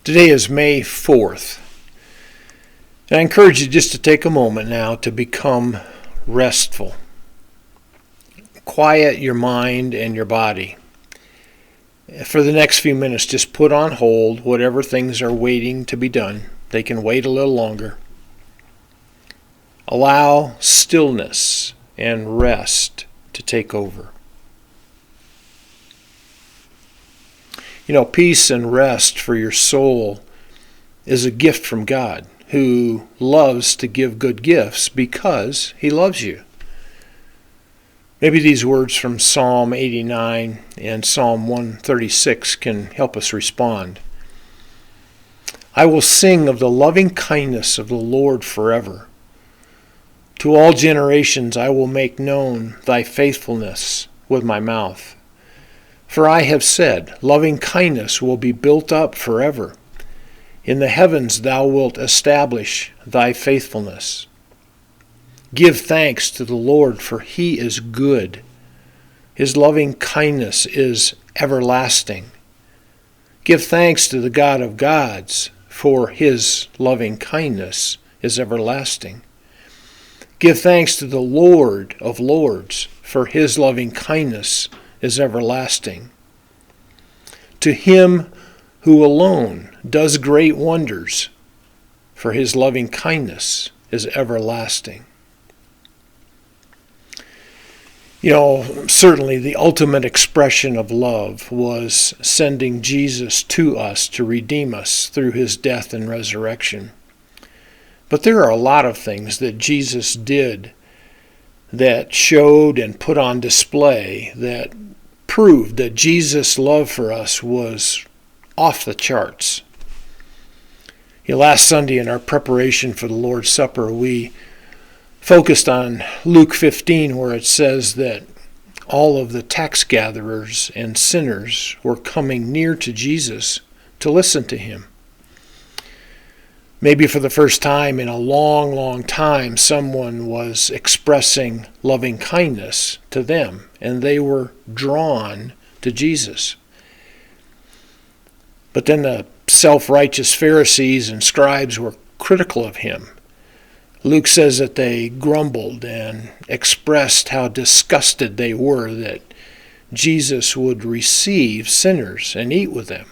Today is May 4th. And I encourage you just to take a moment now to become restful. Quiet your mind and your body. For the next few minutes, just put on hold whatever things are waiting to be done. They can wait a little longer. Allow stillness and rest to take over. Peace and rest for your soul is a gift from God, who loves to give good gifts because He loves you. Maybe these words from Psalm 89 and Psalm 136 can help us respond. I will sing of the loving kindness of the Lord forever. To all generations I will make known thy faithfulness with my mouth. For I have said, loving kindness will be built up forever. In the heavens thou wilt establish thy faithfulness. Give thanks to the Lord, for He is good. His loving kindness is everlasting. Give thanks to the God of gods, for His loving kindness is everlasting. Give thanks to the Lord of lords, for His loving kindness is everlasting. To Him who alone does great wonders, for His loving kindness is everlasting. Certainly the ultimate expression of love was sending Jesus to us to redeem us through His death and resurrection. But there are a lot of things that Jesus did that showed and put on display that proved that Jesus' love for us was off the charts. Last Sunday in our preparation for the Lord's Supper, we focused on Luke 15, where it says that all of the tax gatherers and sinners were coming near to Jesus to listen to Him. Maybe for the first time in a long, long time, someone was expressing loving kindness to them, and they were drawn to Jesus. But then the self-righteous Pharisees and scribes were critical of Him. Luke says that they grumbled and expressed how disgusted they were that Jesus would receive sinners and eat with them.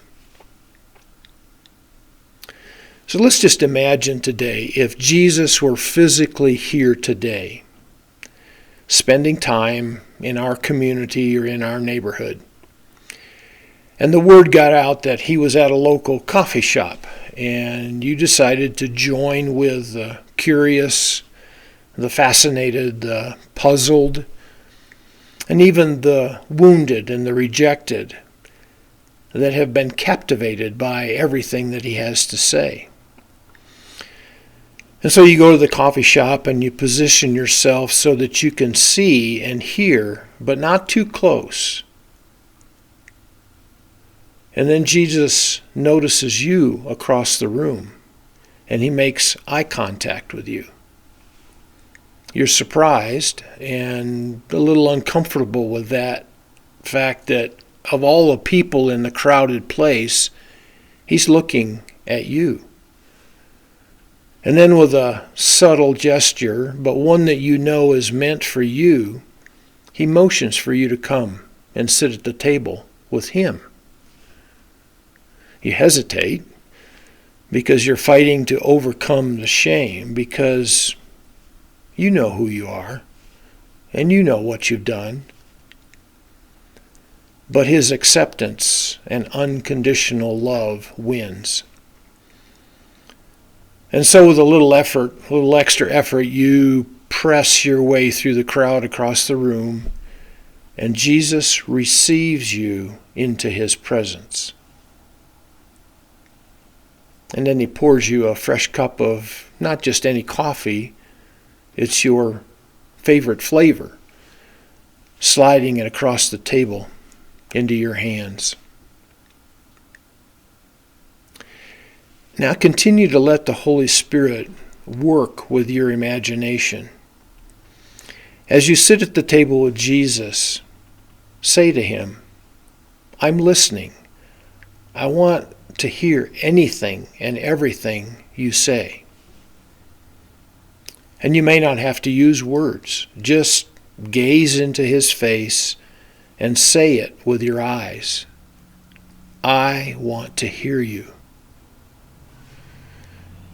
So let's just imagine today if Jesus were physically here today, spending time in our community or in our neighborhood. And the word got out that He was at a local coffee shop, and you decided to join with the curious, the fascinated, the puzzled, and even the wounded and the rejected that have been captivated by everything that He has to say. And so you go to the coffee shop and you position yourself so that you can see and hear, but not too close. And then Jesus notices you across the room, and He makes eye contact with you. You're surprised and a little uncomfortable with that fact that of all the people in the crowded place, He's looking at you. And then with a subtle gesture, but one that you know is meant for you, He motions for you to come and sit at the table with Him. You hesitate because you're fighting to overcome the shame, because you know who you are and you know what you've done. But His acceptance and unconditional love wins. And so with a little extra effort, you press your way through the crowd across the room, and Jesus receives you into His presence. And then He pours you a fresh cup of not just any coffee, it's your favorite flavor, sliding it across the table into your hands. Now continue to let the Holy Spirit work with your imagination. As you sit at the table with Jesus, say to Him, I'm listening. I want to hear anything and everything you say. And you may not have to use words. Just gaze into his face and say it with your eyes. I want to hear you.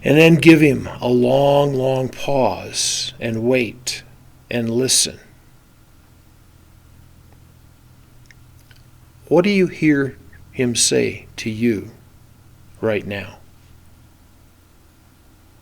And then give him a long, long pause and wait and listen. What do you hear him say to you right now?